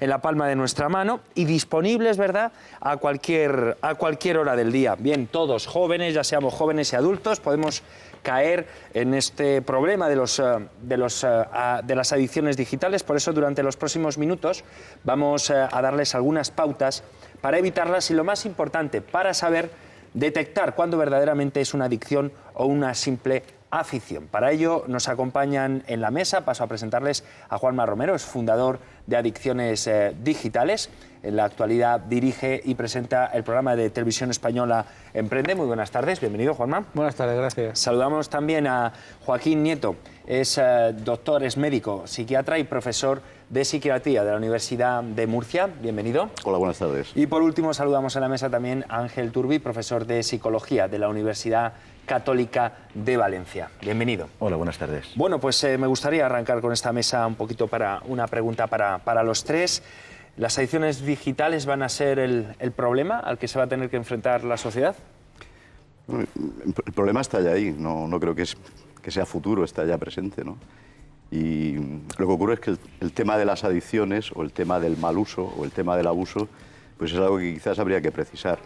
en la palma de nuestra mano y disponibles, ¿verdad?, a cualquier hora del día. Bien, todos jóvenes, ya seamos jóvenes y adultos, podemos caer en este problema de las adicciones digitales. Por eso, durante los próximos minutos vamos a darles algunas pautas para evitarlas y, lo más importante, para saber detectar cuándo verdaderamente es una adicción o una simple afición. Para ello nos acompañan en la mesa. Paso a presentarles a Juanma Romero, es fundador de Adicciones Digitales. En la actualidad dirige y presenta el programa de televisión española Emprende. Muy buenas tardes, bienvenido, Juanma. Buenas tardes, gracias. Saludamos también a Joaquín Nieto, es doctor, es médico, psiquiatra y profesor de psiquiatría de la Universidad de Murcia. Bienvenido. Hola, buenas tardes. Y por último saludamos en la mesa también a Ángel Turbi, profesor de psicología de la Universidad Católica de Valencia. Bienvenido. Hola, buenas tardes. Bueno, pues me gustaría arrancar con esta mesa un poquito para una pregunta para los tres. ¿Las adicciones digitales van a ser el problema al que se va a tener que enfrentar la sociedad? El problema está ya ahí, no creo que sea futuro, está ya presente, ¿no? Y lo que ocurre es que el tema de las adicciones o el tema del mal uso o el tema del abuso, pues es algo que quizás habría que precisar.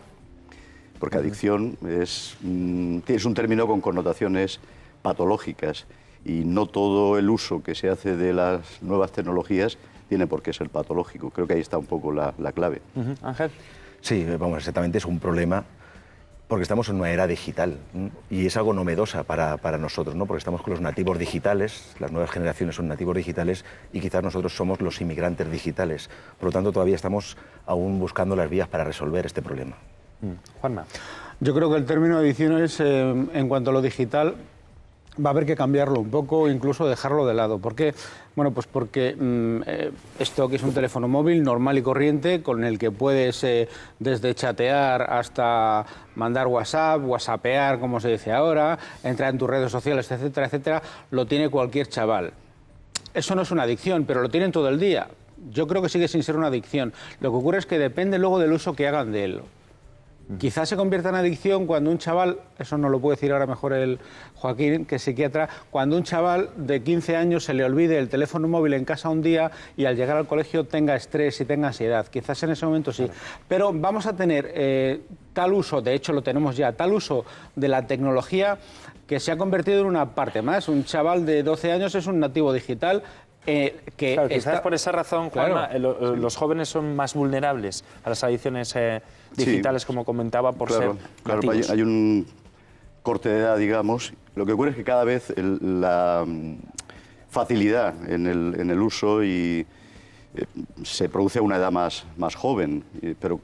Porque adicción es un término con connotaciones patológicas y no todo el uso que se hace de las nuevas tecnologías tiene por qué ser patológico. Creo que ahí está un poco la clave. Ángel. Sí, vamos, exactamente, es un problema porque estamos en una era digital y es algo novedosa para nosotros, ¿no? Porque estamos con los nativos digitales, las nuevas generaciones son nativos digitales y quizás nosotros somos los inmigrantes digitales. Por lo tanto, todavía estamos aún buscando las vías para resolver este problema. Juanma. Yo creo que el término adicciones, en cuanto a lo digital, va a haber que cambiarlo un poco, incluso dejarlo de lado. ¿Por qué? Bueno, pues porque esto que es un teléfono móvil normal y corriente, con el que puedes desde chatear hasta mandar WhatsApp, whatsappear, como se dice ahora, entrar en tus redes sociales, etcétera, etcétera, lo tiene cualquier chaval. Eso no es una adicción, pero lo tienen todo el día. Yo creo que sigue sin ser una adicción. Lo que ocurre es que depende luego del uso que hagan de él. Quizás se convierta en adicción cuando un chaval, eso no lo puede decir ahora mejor el Joaquín, que es psiquiatra, cuando un chaval de 15 años se le olvide el teléfono móvil en casa un día y al llegar al colegio tenga estrés y tenga ansiedad. Quizás en ese momento sí. Claro. Pero vamos a tener tal uso, de hecho lo tenemos ya, tal uso de la tecnología que se ha convertido en una parte más. Un chaval de 12 años es un nativo digital. Claro, quizás por esa razón, Juanma, claro, los jóvenes son más vulnerables a las adicciones digitales, como comentaba, por ser nativos. Hay un corte de edad, digamos. Lo que ocurre es que cada vez la facilidad en el uso se produce a una edad más joven, pero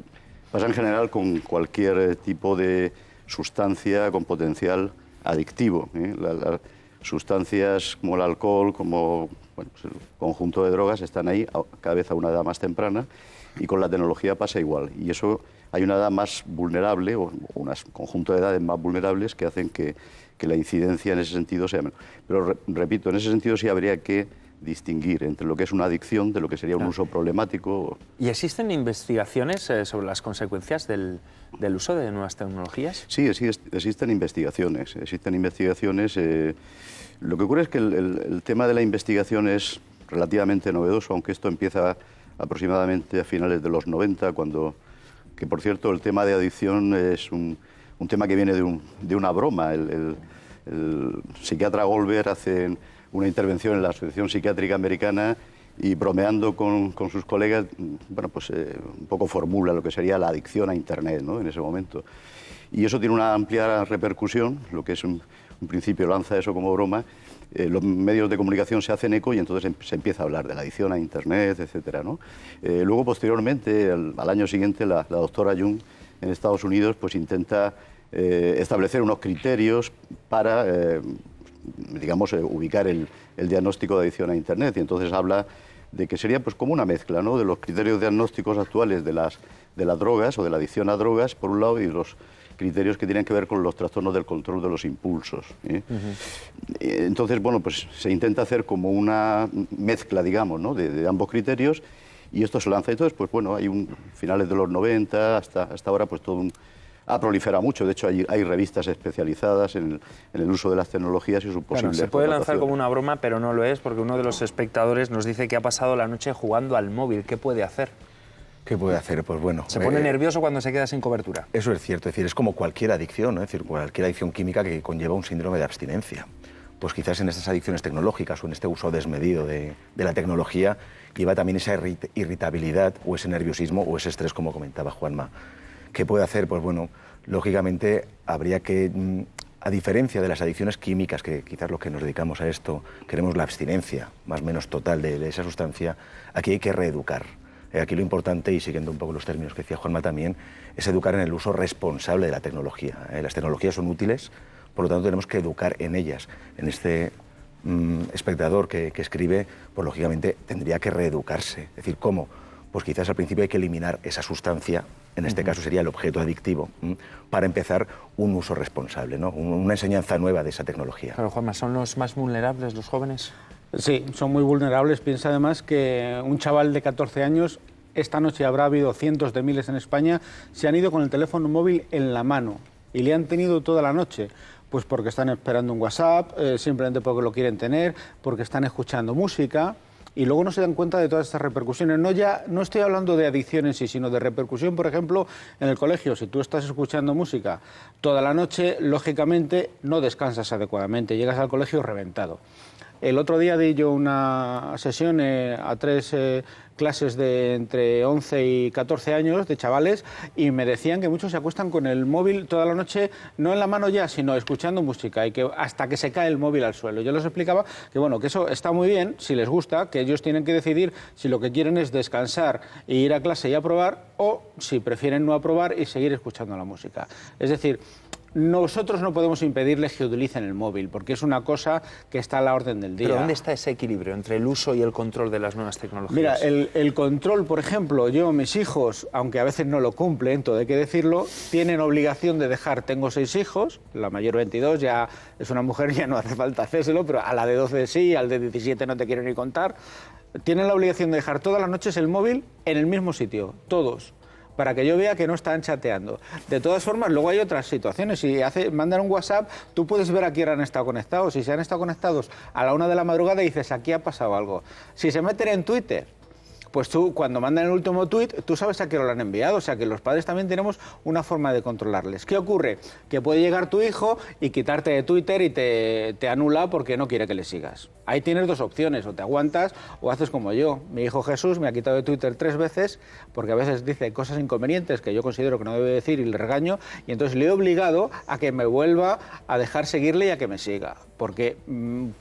pasa en general con cualquier tipo de sustancia con potencial adictivo. Las sustancias como el alcohol, como pues el conjunto de drogas, están ahí cada vez a una edad más temprana, y con la tecnología pasa igual. Y eso, hay una edad más vulnerable o un conjunto de edades más vulnerables que hacen que la incidencia en ese sentido sea menor. Pero repito, en ese sentido sí habría que distinguir entre lo que es una adicción de lo que sería un uso problemático. ¿Y existen investigaciones sobre las consecuencias del uso de nuevas tecnologías? Sí, existen investigaciones. Lo que ocurre es que el tema de la investigación es relativamente novedoso, aunque esto empieza aproximadamente a finales de los 90, que por cierto el tema de adicción es un tema que viene de una broma. El psiquiatra Goldberg hace una intervención en la Asociación Psiquiátrica Americana y bromeando con sus colegas, bueno, pues un poco formula lo que sería la adicción a Internet, ¿no?, en ese momento. Y eso tiene una amplia repercusión, lo que es un principio lanza eso como broma, los medios de comunicación se hacen eco y entonces se empieza a hablar de la adicción a Internet, etcétera, ¿no? Luego, posteriormente, al año siguiente, la doctora Jung en Estados Unidos pues intenta establecer unos criterios para digamos, ubicar el diagnóstico de adicción a Internet, y entonces habla de que sería pues como una mezcla, ¿no?, de los criterios diagnósticos actuales de las drogas o de la adicción a drogas, por un lado, y los criterios que tienen que ver con los trastornos del control de los impulsos. Entonces, bueno, pues se intenta hacer como una mezcla, digamos, ¿no?, de ambos criterios, y esto se lanza. Entonces, pues bueno, hay finales de los 90 hasta ahora, pues todo ha proliferado mucho. De hecho, hay revistas especializadas en el uso de las tecnologías y su posible Claro, se puede lanzar explotación. como una broma, pero no lo es, porque uno de los espectadores nos dice que ha pasado la noche jugando al móvil. ¿Qué puede hacer? ¿Qué puede hacer? Pues bueno... Se pone nervioso cuando se queda sin cobertura. Eso es cierto, es decir, es como cualquier adicción, ¿no? Es decir, cualquier adicción química que conlleva un síndrome de abstinencia. Pues quizás en estas adicciones tecnológicas o en este uso desmedido de la tecnología lleva también esa irritabilidad o ese nerviosismo o ese estrés, como comentaba Juanma. ¿Qué puede hacer? Pues bueno, lógicamente habría que, a diferencia de las adicciones químicas, que quizás los que nos dedicamos a esto queremos la abstinencia más o menos total de esa sustancia, aquí hay que reeducar. Aquí lo importante, y siguiendo un poco los términos que decía Juanma también, es educar en el uso responsable de la tecnología. Las tecnologías son útiles, por lo tanto tenemos que educar en ellas. En este espectador que escribe, pues lógicamente tendría que reeducarse. Es decir, ¿cómo? Pues quizás al principio hay que eliminar esa sustancia, en este caso sería el objeto adictivo, para empezar un uso responsable, ¿no? Una enseñanza nueva de esa tecnología. Claro, Juanma, ¿son los más vulnerables los jóvenes? Sí, son muy vulnerables. Piensa además que un chaval de 14 años, esta noche habrá habido cientos de miles en España, se han ido con el teléfono móvil en la mano y le han tenido toda la noche. Pues porque están esperando un WhatsApp, simplemente porque lo quieren tener, porque están escuchando música y luego no se dan cuenta de todas estas repercusiones. No estoy hablando de adicción en sí, sino de repercusión, por ejemplo, en el colegio. Si tú estás escuchando música toda la noche, lógicamente no descansas adecuadamente, llegas al colegio reventado. El otro día di yo una sesión a 3 clases de entre 11 y 14 años de chavales y me decían que muchos se acuestan con el móvil toda la noche, no en la mano ya, sino escuchando música y que hasta que se cae el móvil al suelo. Yo les explicaba que bueno, que eso está muy bien, si les gusta, que ellos tienen que decidir si lo que quieren es descansar e ir a clase y aprobar o si prefieren no aprobar y seguir escuchando la música. Es decir, nosotros no podemos impedirles que utilicen el móvil, porque es una cosa que está a la orden del día. ¿Pero dónde está ese equilibrio entre el uso y el control de las nuevas tecnologías? Mira, el control, por ejemplo, mis hijos, aunque a veces no lo cumplen, todo hay que decirlo, tienen obligación de dejar, tengo 6 hijos, la mayor 22, ya es una mujer, ya no hace falta hacérselo, pero a la de 12 sí, al de 17 no te quiero ni contar, tienen la obligación de dejar todas las noches el móvil en el mismo sitio, todos, para que yo vea que no están chateando. De todas formas, luego hay otras situaciones. Si mandan un WhatsApp, tú puedes ver a quién han estado conectados. Si se han estado conectados a la 1 de la madrugada, dices, aquí ha pasado algo. Si se meten en Twitter, pues tú, cuando mandan el último tuit, tú sabes a qué lo han enviado. O sea, que los padres también tenemos una forma de controlarles. ¿Qué ocurre? Que puede llegar tu hijo y quitarte de Twitter y te anula porque no quiere que le sigas. Ahí tienes 2 opciones, o te aguantas o haces como yo. Mi hijo Jesús me ha quitado de Twitter 3 veces porque a veces dice cosas inconvenientes que yo considero que no debe decir y le regaño, y entonces le he obligado a que me vuelva a dejar seguirle y a que me siga. Porque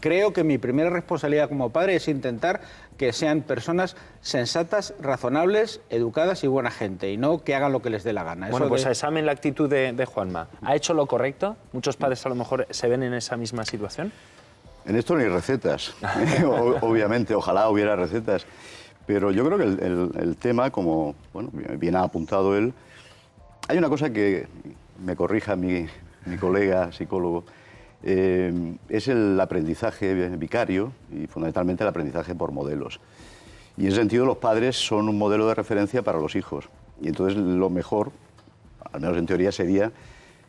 creo que mi primera responsabilidad como padre es intentar que sean personas sensatas, razonables, educadas y buena gente, y no que hagan lo que les dé la gana. Bueno, pues a examen la actitud de Juanma. ¿Ha hecho lo correcto? ¿Muchos padres a lo mejor se ven en esa misma situación? En esto no hay recetas, obviamente, ojalá hubiera recetas. Pero yo creo que el tema, como bueno, bien ha apuntado él, hay una cosa que me corrija mi colega psicólogo, es el aprendizaje vicario y fundamentalmente el aprendizaje por modelos. Y en ese sentido los padres son un modelo de referencia para los hijos. Y entonces lo mejor, al menos en teoría, sería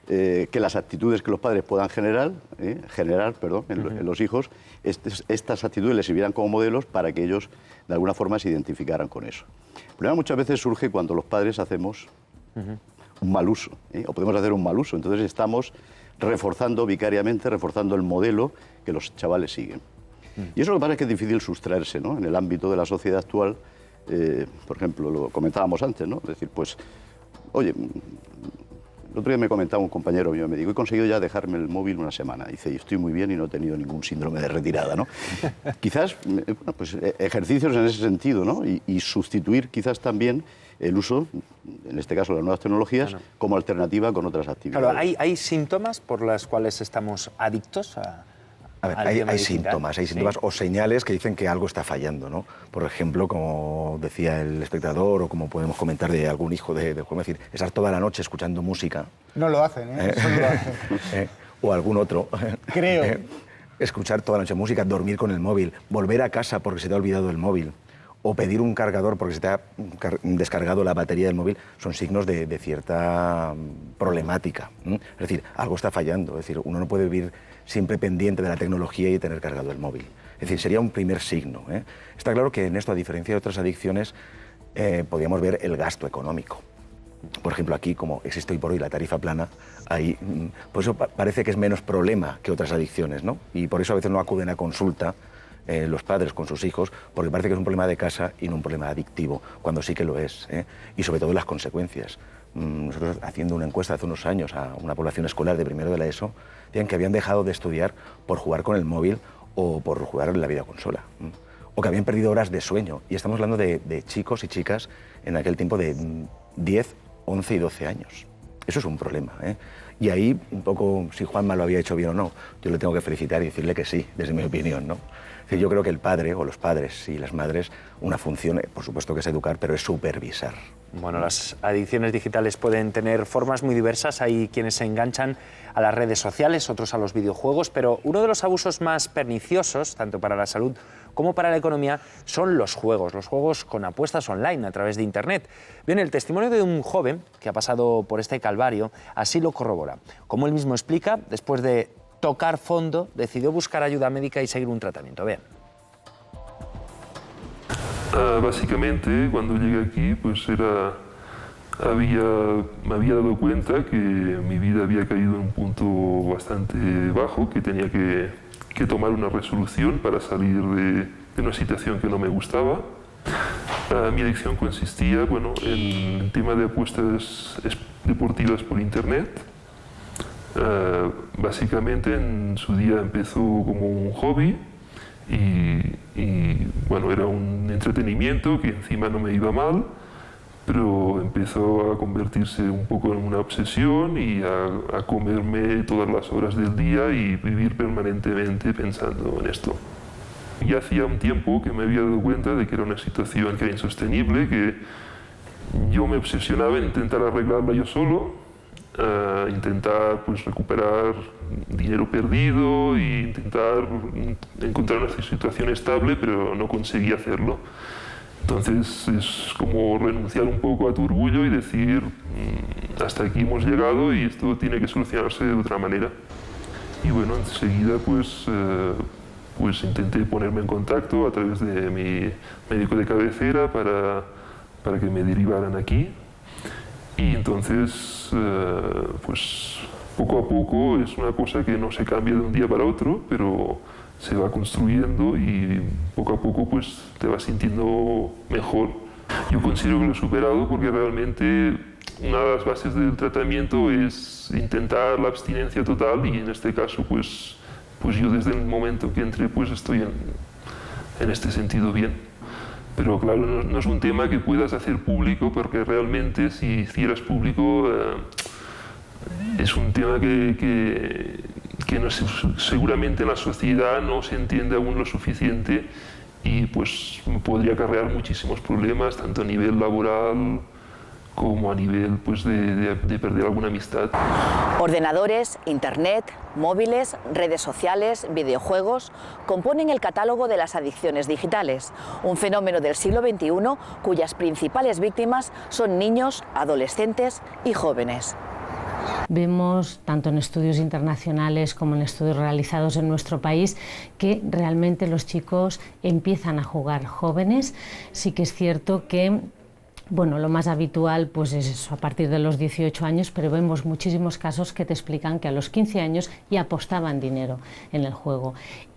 que las actitudes que los padres puedan generar en los hijos, estas actitudes les sirvieran como modelos para que ellos de alguna forma se identificaran con eso. El problema muchas veces surge cuando los padres hacemos un mal uso, o podemos hacer un mal uso. Entonces estamos reforzando vicariamente, reforzando el modelo que los chavales siguen. Y eso lo que pasa es que es difícil sustraerse, ¿no? En el ámbito de la sociedad actual, por ejemplo, lo comentábamos antes, ¿no? Es decir, pues, oye, el otro día me comentaba un compañero mío, me dijo, he conseguido ya dejarme el móvil una semana. Dice, y estoy muy bien y no he tenido ningún síndrome de retirada, ¿no? Quizás, bueno, pues ejercicios en ese sentido, ¿no? Y sustituir quizás también el uso, en este caso las nuevas tecnologías, claro, como alternativa con otras actividades. Claro, ¿hay síntomas por los cuales estamos adictos a ver, hay síntomas, ¿sí? O señales que dicen que algo está fallando, ¿no? Por ejemplo, como decía el espectador, o como podemos comentar de algún hijo de Juan, es decir, estar toda la noche escuchando música. No lo hacen, ¿eh? Eso no lo hacen. O algún otro. Creo. Escuchar toda la noche música, dormir con el móvil, volver a casa porque se te ha olvidado el móvil. o pedir un cargador porque se te ha descargado la batería del móvil son signos de cierta problemática. Es decir, algo está fallando. Es decir, uno no puede vivir siempre pendiente de la tecnología y tener cargado el móvil. Es decir, sería un primer signo. Está claro que en esto, a diferencia de otras adicciones, podríamos ver el gasto económico. Por ejemplo, aquí, como existe hoy por hoy la tarifa plana, ahí, por eso parece que es menos problema que otras adicciones, ¿no? Y por eso a veces no acuden a consulta los padres con sus hijos, porque parece que es un problema de casa y no un problema adictivo, cuando sí que lo es, y sobre todo las consecuencias. Nosotros, haciendo una encuesta hace unos años a una población escolar de primero de la ESO, decían que habían dejado de estudiar por jugar con el móvil o por jugar en la videoconsola, o que habían perdido horas de sueño, y estamos hablando de chicos y chicas en aquel tiempo de 10, 11 y 12 años. Eso es un problema, Y ahí, un poco, si Juanma lo había hecho bien o no, yo le tengo que felicitar y decirle que sí, desde mi opinión, ¿no? Es decir, yo creo que el padre, o los padres y las madres, una función, por supuesto que es educar, pero es supervisar. Bueno, las adicciones digitales pueden tener formas muy diversas. Hay quienes se enganchan a las redes sociales, otros a los videojuegos, pero uno de los abusos más perniciosos, tanto para la salud como para la economía, son los juegos con apuestas online a través de Internet. Bien, el testimonio de un joven que ha pasado por este calvario así lo corrobora. Como él mismo explica, después de tocar fondo, decidió buscar ayuda médica y seguir un tratamiento. Vean. Básicamente, cuando llegué aquí, pues me había dado cuenta que mi vida había caído en un punto bastante bajo, que tenía que tomar una resolución para salir de una situación que no me gustaba. Mi adicción consistía, en el tema de apuestas deportivas por Internet. Básicamente, en su día empezó como un hobby y era un entretenimiento que encima no me iba mal, pero empezó a convertirse un poco en una obsesión y a comerme todas las horas del día y vivir permanentemente pensando en esto. Ya hacía un tiempo que me había dado cuenta de que era una situación que era insostenible, que yo me obsesionaba en intentar arreglarla yo solo, intentar recuperar dinero perdido e intentar encontrar una situación estable, pero no conseguía hacerlo. Entonces es como renunciar un poco a tu orgullo y decir hasta aquí hemos llegado y esto tiene que solucionarse de otra manera. Y bueno, enseguida pues intenté ponerme en contacto a través de mi médico de cabecera para que me derivaran aquí. Y entonces, pues poco a poco es una cosa que no se cambia de un día para otro, pero se va construyendo y poco a poco pues te vas sintiendo mejor. Yo considero que lo he superado porque realmente una de las bases del tratamiento es intentar la abstinencia total y en este caso pues yo desde el momento que entré pues estoy en este sentido bien. Pero claro, no es un tema que puedas hacer público porque realmente si hicieras público es un tema que no seguramente en la sociedad no se entiende aún lo suficiente y pues podría acarrear muchísimos problemas tanto a nivel laboral como a nivel pues, de perder alguna amistad. Ordenadores, internet, móviles, redes sociales, videojuegos componen el catálogo de las adicciones digitales, un fenómeno del siglo XXI cuyas principales víctimas son niños, adolescentes y jóvenes. Vemos, tanto en estudios internacionales como en estudios realizados en nuestro país, que realmente los chicos empiezan a jugar jóvenes. Sí que es cierto que lo más habitual pues es eso, a partir de los 18 años, pero vemos muchísimos casos que te explican que a los 15 años ya apostaban dinero en el juego.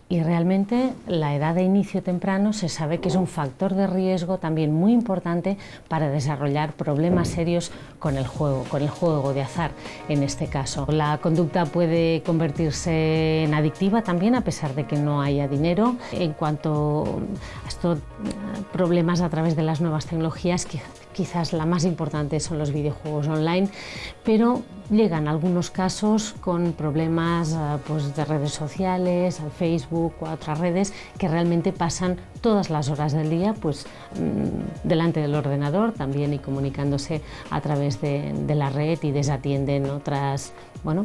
Y realmente la edad de inicio temprano se sabe que es un factor de riesgo también muy importante para desarrollar problemas serios con el juego de azar en este caso. La conducta puede convertirse en adictiva también a pesar de que no haya dinero. En cuanto a estos problemas a través de las nuevas tecnologías, quizás la más importante son los videojuegos online, pero llegan algunos casos con problemas pues de redes sociales, al Facebook o a otras redes que realmente pasan todas las horas del día pues delante del ordenador también y comunicándose a través de la red y desatienden otras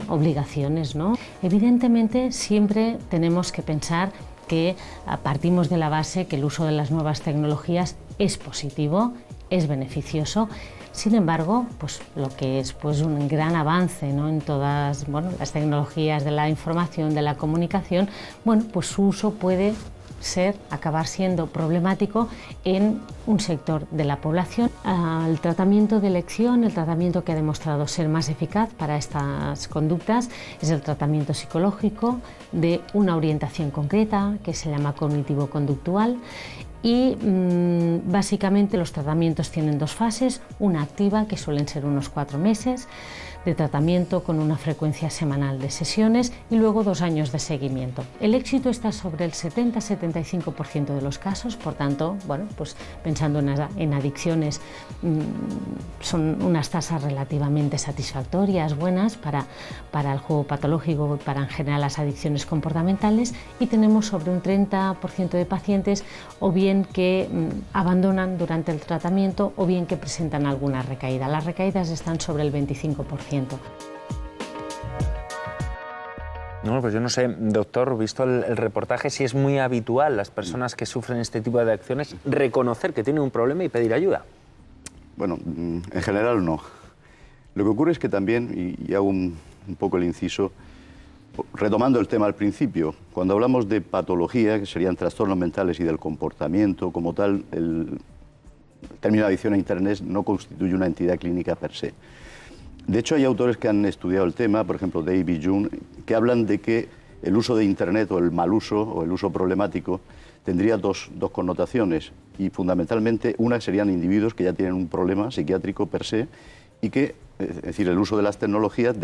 obligaciones, ¿no? Evidentemente siempre tenemos que pensar que partimos de la base que el uso de las nuevas tecnologías es positivo, es beneficioso. Sin embargo, pues lo que es pues un gran avance, ¿no?, en todas, bueno, las tecnologías de la información, de la comunicación, bueno, pues su uso puede acabar siendo problemático en un sector de la población. El tratamiento de elección, el tratamiento que ha demostrado ser más eficaz para estas conductas es el tratamiento psicológico de una orientación concreta que se llama cognitivo-conductual. Y básicamente los tratamientos tienen dos fases, una activa, que suelen ser unos 4 meses de tratamiento con una frecuencia semanal de sesiones, y luego 2 años de seguimiento. El éxito está sobre el 70-75% de los casos, por tanto, bueno, pues pensando en adicciones, son unas tasas relativamente satisfactorias, buenas para el juego patológico y para en general las adicciones comportamentales, y tenemos sobre un 30% de pacientes o bien que abandonan durante el tratamiento o bien que presentan alguna recaída. Las recaídas están sobre el 25%. No, pues yo no sé, doctor, visto el reportaje, si es muy habitual las personas que sufren este tipo de adicciones reconocer que tienen un problema y pedir ayuda. Bueno, en general no. Lo que ocurre es que también, y hago un poco el inciso, retomando el tema al principio, cuando hablamos de patología, que serían trastornos mentales y del comportamiento como tal, el término adicción a Internet no constituye una entidad clínica per se. De hecho, hay autores que han estudiado el tema, por ejemplo, Dave y June, que hablan de que el uso de Internet o el mal uso o el uso problemático tendría dos connotaciones, y fundamentalmente una serían individuos que ya tienen un problema psiquiátrico per se y que, es decir, el uso de las tecnologías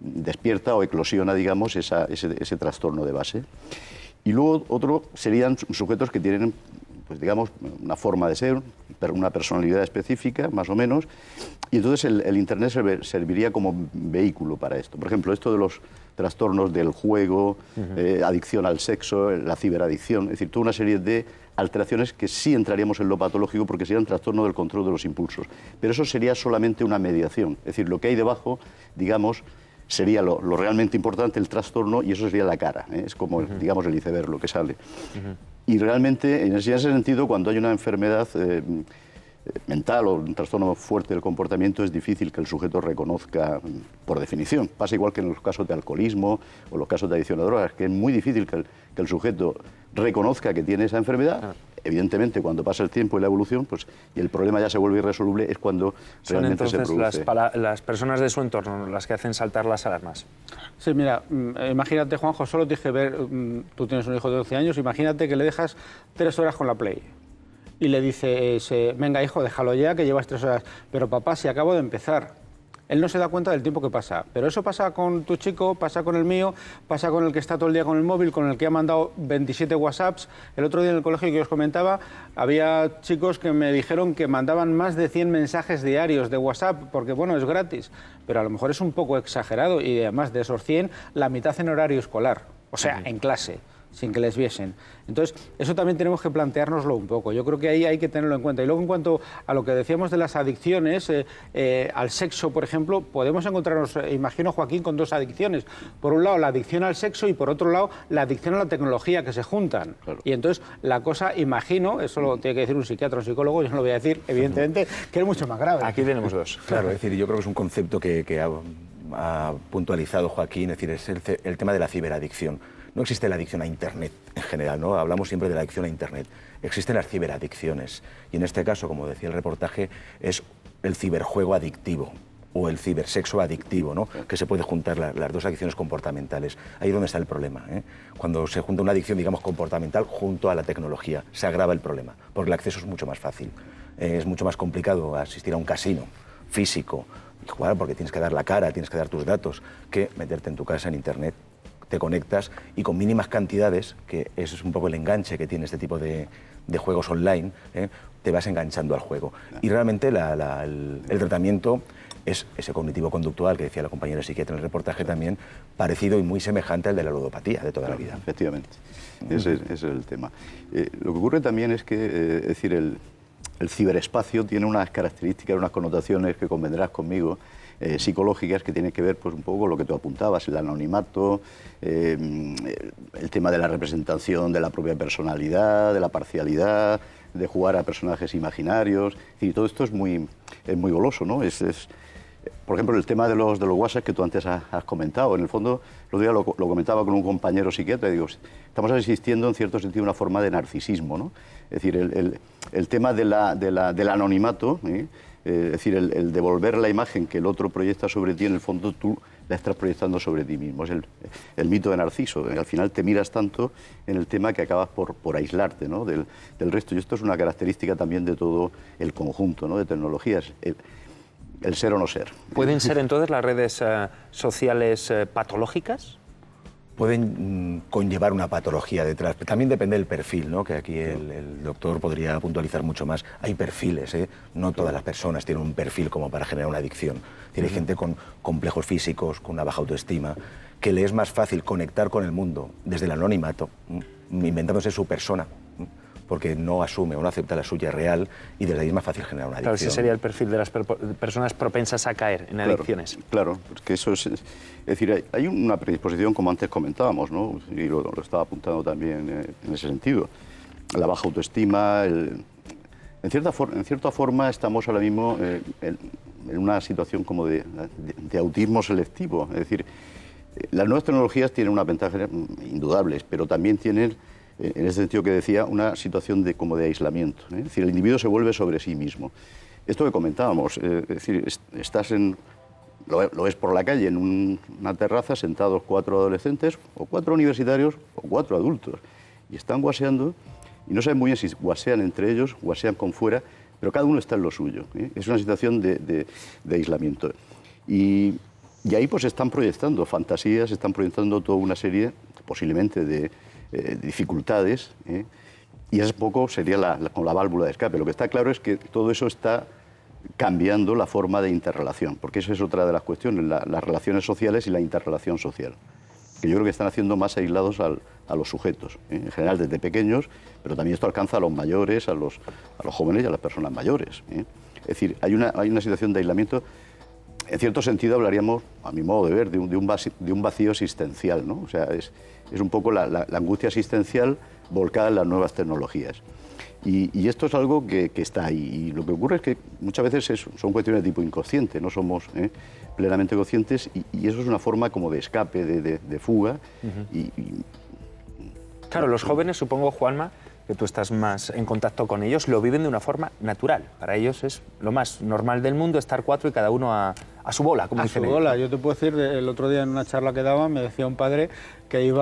despierta o eclosiona, digamos, ese trastorno de base. Y luego otro serían sujetos que tienen, pues digamos, una forma de ser, una personalidad específica, más o menos, y entonces el Internet serviría como vehículo para esto. Por ejemplo, esto de los trastornos del juego, adicción al sexo, la ciberadicción, es decir, toda una serie de alteraciones que sí entraríamos en lo patológico porque serían trastorno del control de los impulsos. Pero eso sería solamente una mediación, es decir, lo que hay debajo, digamos, sería lo realmente importante, el trastorno, y eso sería la cara, ¿eh? Es como, digamos, el iceberg, lo que sale. Y realmente, en ese sentido, cuando hay una enfermedad mental o un trastorno fuerte del comportamiento, es difícil que el sujeto reconozca por definición. Pasa igual que en los casos de alcoholismo o los casos de adicción a drogas, que es muy difícil que el sujeto reconozca que tiene esa enfermedad. Evidentemente, cuando pasa el tiempo y la evolución, pues, y el problema ya se vuelve irresoluble, es cuando realmente se produce. Las personas de su entorno las que hacen saltar las alarmas. Sí, mira, imagínate, Juanjo, solo te dije ver, tú tienes un hijo de 12 años, imagínate que le dejas 3 horas con la Play y le dices, venga, hijo, déjalo ya, que llevas 3 horas. Pero papá, si acabo de empezar. Él no se da cuenta del tiempo que pasa. Pero eso pasa con tu chico, pasa con el mío, pasa con el que está todo el día con el móvil, con el que ha mandado 27 WhatsApps. El otro día en el colegio que os comentaba, había chicos que me dijeron que mandaban más de 100 mensajes diarios de WhatsApp, porque bueno, es gratis. Pero a lo mejor es un poco exagerado, y además de esos 100, la mitad en horario escolar, o sea, en clase, sin que les viesen. Entonces, eso también tenemos que planteárnoslo un poco. Yo creo que ahí hay que tenerlo en cuenta. Y luego, en cuanto a lo que decíamos de las adicciones, al sexo, por ejemplo, podemos encontrarnos, imagino, Joaquín, con 2 adicciones. Por un lado, la adicción al sexo, y por otro lado, la adicción a la tecnología, que se juntan. Claro. Y entonces, la cosa, imagino, eso lo tiene que decir un psiquiatra o un psicólogo, yo no lo voy a decir, evidentemente, que es mucho más grave. Aquí tenemos 2. Claro, es decir, yo creo que es un concepto que ha puntualizado Joaquín, es decir, es el tema de la ciberadicción. No existe la adicción a Internet en general, ¿no? Hablamos siempre de la adicción a Internet. Existen las ciberadicciones. Y en este caso, como decía el reportaje, es el ciberjuego adictivo o el cibersexo adictivo, ¿no? Que se puede juntar las 2 adicciones comportamentales. Ahí es donde está el problema, ¿eh? Cuando se junta una adicción, digamos, comportamental junto a la tecnología, se agrava el problema, porque el acceso es mucho más fácil. Es mucho más complicado asistir a un casino físico y jugar porque tienes que dar la cara, tienes que dar tus datos, que meterte en tu casa en Internet. Te conectas y con mínimas cantidades, que eso es un poco el enganche que tiene este tipo de juegos online, te vas enganchando al juego. Y realmente el tratamiento es ese cognitivo-conductual que decía la compañera psiquiatra en el reportaje también, parecido y muy semejante al de la ludopatía de toda la vida. Efectivamente, ese es el tema. Lo que ocurre también es que, es decir, el ciberespacio tiene unas características, unas connotaciones que convendrás conmigo, psicológicas, que tienen que ver, pues, un poco lo que tú apuntabas, el anonimato, el tema de la representación de la propia personalidad, de la parcialidad, de jugar a personajes imaginarios. Y todo esto es muy goloso, ¿no? Por ejemplo, el tema de los WhatsApp que tú antes has comentado. En el fondo, el otro día lo comentaba con un compañero psiquiatra y digo, estamos asistiendo en cierto sentido a una forma de narcisismo, ¿no? Es decir, el tema del anonimato, es decir, el devolver la imagen que el otro proyecta sobre ti, en el fondo tú la estás proyectando sobre ti mismo. Es el mito de Narciso. Al final te miras tanto en el tema que acabas por aislarte, ¿no? del resto. Y esto es una característica también de todo el conjunto, ¿no? De tecnologías. El ser o no ser. ¿Pueden ser entonces las redes sociales patológicas? Pueden conllevar una patología detrás. También depende del perfil, ¿no? Que aquí el doctor podría puntualizar mucho más. Hay perfiles, ¿eh? No todas las personas tienen un perfil como para generar una adicción. Hay gente con complejos físicos, con una baja autoestima, que le es más fácil conectar con el mundo desde el anonimato, inventándose su persona, porque no asume o no acepta la suya real, y desde ahí es más fácil generar una adicción. Claro, ese sería el perfil de las personas propensas a caer en adicciones. Claro, porque eso es decir, hay una predisposición, como antes comentábamos, ¿no? Y lo estaba apuntando también en ese sentido. La baja autoestima, en cierta forma estamos ahora mismo en una situación como de autismo selectivo. Es decir, las nuevas tecnologías tienen unas ventajas indudables, pero también tienen, en ese sentido que decía, una situación como de aislamiento, ¿eh? Es decir, el individuo se vuelve sobre sí mismo. Esto que comentábamos, es decir, estás lo ves por la calle, en una terraza, sentados 4 adolescentes, o 4 universitarios, o 4 adultos, y están guaseando, y no saben muy bien si guasean entre ellos, guasean con fuera, pero cada uno está en lo suyo, ¿eh? Es una situación de aislamiento. Y ahí pues están proyectando fantasías, están proyectando toda una serie, posiblemente, de dificultades, ¿eh? Y es poco sería como la válvula de escape. Lo que está claro es que todo eso está cambiando la forma de interrelación, porque esa es otra de las cuestiones, las relaciones sociales y la interrelación social, que yo creo que están haciendo más aislados a los sujetos, ¿eh? En general desde pequeños, pero también esto alcanza a los mayores, a los jóvenes y a las personas mayores, ¿eh? Es decir, hay una situación de aislamiento. En cierto sentido hablaríamos, a mi modo de ver, de un vacío existencial, ¿no? O sea, es un poco la angustia existencial volcada en las nuevas tecnologías. Y esto es algo que está ahí. Y lo que ocurre es que muchas veces son cuestiones de tipo inconsciente, no somos plenamente conscientes, y eso es una forma como de escape, de fuga. Claro, los jóvenes, supongo, Juanma, que tú estás más en contacto con ellos, lo viven de una forma natural. Para ellos es lo más normal del mundo estar 4 y cada uno a su bola, como dicen ellos. A su bola. Yo te puedo decir, el otro día en una charla que daba, me decía un padre que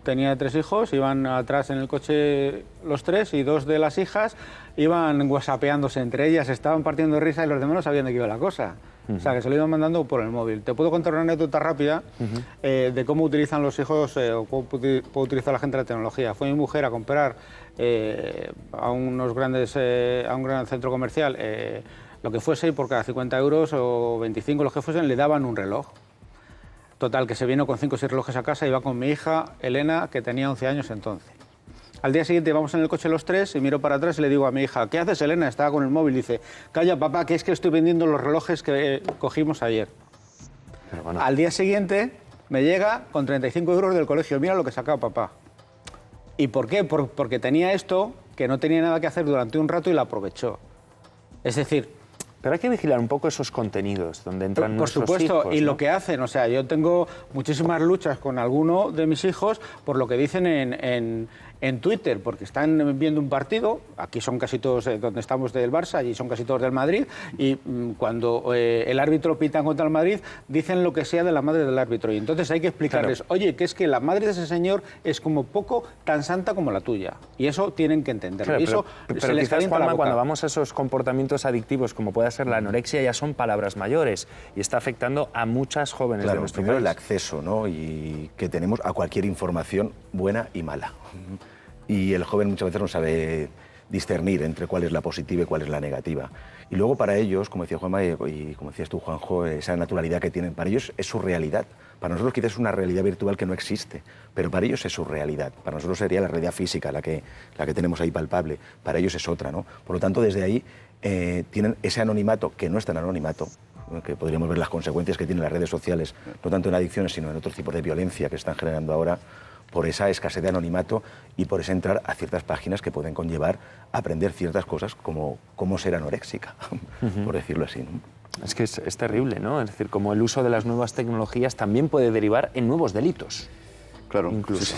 tenía 3 hijos, iban atrás en el coche los 3 y 2 de las hijas iban whatsappeándose entre ellas, estaban partiendo de risa y los demás no sabían de qué iba la cosa. O sea, que se lo iban mandando por el móvil. Te puedo contar una anécdota rápida de cómo utilizan los hijos o cómo puede utilizar la gente la tecnología. Fue mi mujer a comprar a un gran centro comercial lo que fuese, y por cada 50 euros o 25, los que fuesen, le daban un reloj. Total, que se vino con 5 o 6 relojes a casa, iba con mi hija, Elena, que tenía 11 años entonces. Al día siguiente vamos en el coche los 3 y miro para atrás y le digo a mi hija, ¿qué haces, Elena? Estaba con el móvil. Dice, calla, papá, que es que estoy vendiendo los relojes que cogimos ayer. Pero bueno. Al día siguiente me llega con 35 euros del colegio, mira lo que sacaba papá. ¿Y por qué? Porque tenía esto, que no tenía nada que hacer durante un rato y la aprovechó. Es decir... Pero hay que vigilar un poco esos contenidos donde entran nuestros hijos. Por supuesto, y lo que hacen, o sea, yo tengo muchísimas luchas con alguno de mis hijos por lo que dicen en Twitter, porque están viendo un partido, aquí son casi todos donde estamos del Barça, allí son casi todos del Madrid, y cuando el árbitro pita contra el Madrid, dicen lo que sea de la madre del árbitro, y entonces hay que explicarles, claro, oye, que es que la madre de ese señor es como poco tan santa como la tuya, y eso tienen que entenderlo. Claro, y eso pero les quizás, Juanma, cuando vamos a esos comportamientos adictivos, como puede ser la anorexia, ya son palabras mayores, y está afectando a muchas jóvenes de nuestro primero país. El acceso, ¿no? Y que tenemos a cualquier información buena y mala. Y el joven muchas veces no sabe discernir entre cuál es la positiva y cuál es la negativa. Y luego para ellos, como decía Juanma y como decías tú, Juanjo, esa naturalidad que tienen, para ellos es su realidad. Para nosotros quizás es una realidad virtual que no existe, pero para ellos es su realidad. Para nosotros sería la realidad física, la que tenemos ahí palpable. Para ellos es otra, ¿no? Por lo tanto, desde ahí tienen ese anonimato, que no es tan anonimato, que podríamos ver las consecuencias que tienen las redes sociales, no tanto en adicciones, sino en otros tipos de violencia que están generando ahora, por esa escasez de anonimato y por ese entrar a ciertas páginas que pueden conllevar a aprender ciertas cosas como cómo ser anoréxica, por decirlo así, ¿no? Es que es terrible, ¿no? Es decir, como el uso de las nuevas tecnologías también puede derivar en nuevos delitos. Claro, incluso.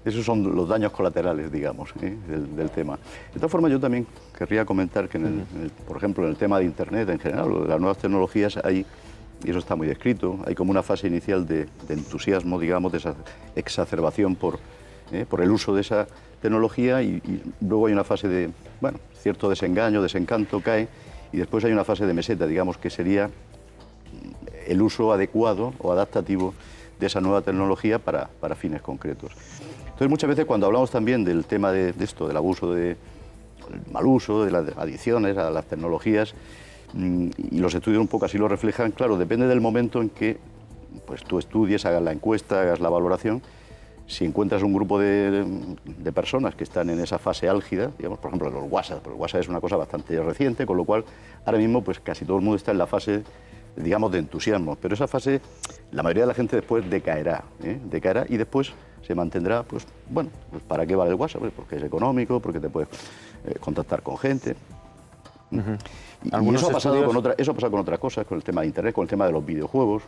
Esos son los daños colaterales, digamos, del tema. De todas formas, yo también querría comentar que, por ejemplo, en el tema de Internet en general, o de las nuevas tecnologías, hay, y eso está muy descrito, hay como una fase inicial de entusiasmo, digamos, de esa exacerbación por el uso de esa tecnología, y luego hay una fase de, bueno, cierto desengaño, desencanto, cae, y después hay una fase de meseta, digamos, que sería el uso adecuado o adaptativo de esa nueva tecnología para fines concretos. Entonces, muchas veces cuando hablamos también del tema de esto, del abuso, el mal uso, de las adicciones a las tecnologías, y los estudios un poco así lo reflejan, claro, depende del momento en que pues, tú estudies, hagas la encuesta, hagas la valoración. Si encuentras un grupo de personas que están en esa fase álgida, digamos, por ejemplo, los WhatsApp, porque WhatsApp es una cosa bastante reciente, con lo cual ahora mismo pues casi todo el mundo está en la fase, digamos, de entusiasmo, pero esa fase, la mayoría de la gente después decaerá y después se mantendrá, pues bueno, pues ¿para qué vale el WhatsApp? Pues porque es económico, porque te puedes contactar con gente. Y eso ha pasado con otras cosas, con el tema de Internet, con el tema de los videojuegos.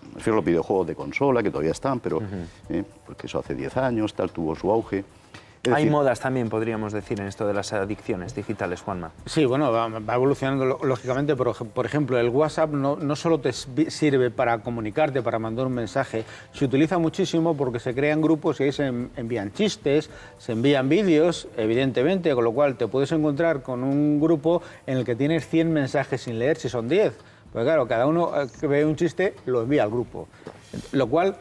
Me refiero a los videojuegos de consola, que todavía están, pero porque eso hace 10 años, tal, tuvo su auge. Hay modas también, podríamos decir, en esto de las adicciones digitales, Juanma. Sí, bueno, va evolucionando lógicamente. Por ejemplo, el WhatsApp no solo te sirve para comunicarte, para mandar un mensaje, se utiliza muchísimo porque se crean grupos y ahí se envían chistes, se envían vídeos, evidentemente, con lo cual te puedes encontrar con un grupo en el que tienes 100 mensajes sin leer, si son 10. Pues claro, cada uno que ve un chiste lo envía al grupo, lo cual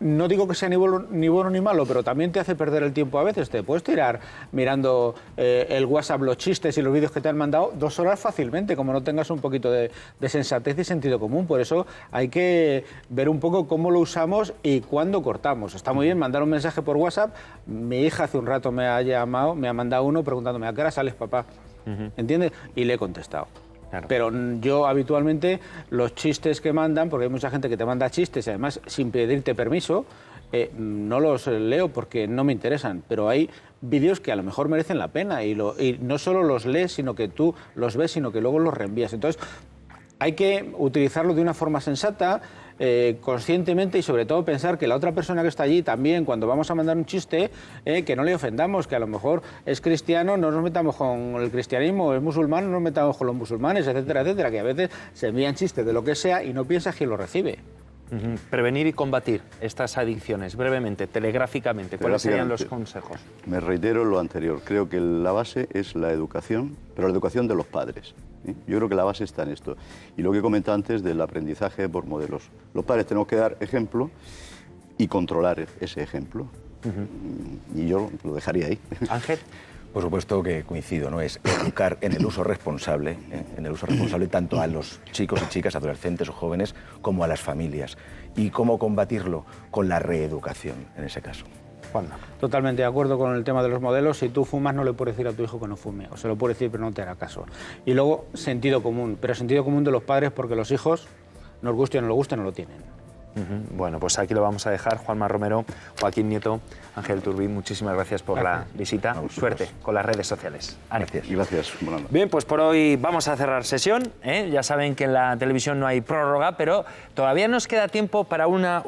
no digo que sea ni bueno ni malo, pero también te hace perder el tiempo a veces. Te puedes tirar mirando el WhatsApp, los chistes y los vídeos que te han mandado 2 horas fácilmente, como no tengas un poquito de sensatez y sentido común. Por eso hay que ver un poco cómo lo usamos y cuándo cortamos. Está muy bien mandar un mensaje por WhatsApp. Mi hija hace un rato me ha mandado uno preguntándome ¿a qué hora sales, papá? ¿Entiendes? Y le he contestado. Claro. Pero yo habitualmente los chistes que mandan, porque hay mucha gente que te manda chistes, además sin pedirte permiso, no los leo porque no me interesan, pero hay vídeos que a lo mejor merecen la pena y no solo los lees, sino que tú los ves, sino que luego los reenvías. Entonces hay que utilizarlo de una forma sensata, conscientemente, y sobre todo pensar que la otra persona que está allí también, cuando vamos a mandar un chiste, que no le ofendamos, que a lo mejor es cristiano, no nos metamos con el cristianismo, es musulmán, no nos metamos con los musulmanes, etcétera, etcétera, que a veces se envían chistes de lo que sea y no piensas quién lo recibe. Prevenir y combatir estas adicciones, brevemente, telegráficamente, ¿cuáles serían los consejos? Me reitero lo anterior, creo que la base es la educación, pero la educación de los padres. Yo creo que la base está en esto. Y lo que comenté antes del aprendizaje por modelos. Los padres tenemos que dar ejemplo y controlar ese ejemplo. Y yo lo dejaría ahí. Ángel. Por supuesto que coincido, ¿no? Es educar en el uso responsable, tanto a los chicos y chicas, adolescentes o jóvenes, como a las familias. ¿Y cómo combatirlo? Con la reeducación, en ese caso. Juanma. Totalmente de acuerdo con el tema de los modelos. Si tú fumas, no le puedes decir a tu hijo que no fume, o se lo puedes decir, pero no te hará caso. Y luego, sentido común, pero sentido común de los padres, porque los hijos, nos guste o no lo guste, no lo tienen. Bueno, pues aquí lo vamos a dejar. Juanma Romero, Joaquín Nieto, Ángel Turbín, muchísimas gracias por la visita. Suerte con las redes sociales. Gracias. Y gracias. Bien, pues por hoy vamos a cerrar sesión. Ya saben que en la televisión no hay prórroga, pero todavía nos queda tiempo para una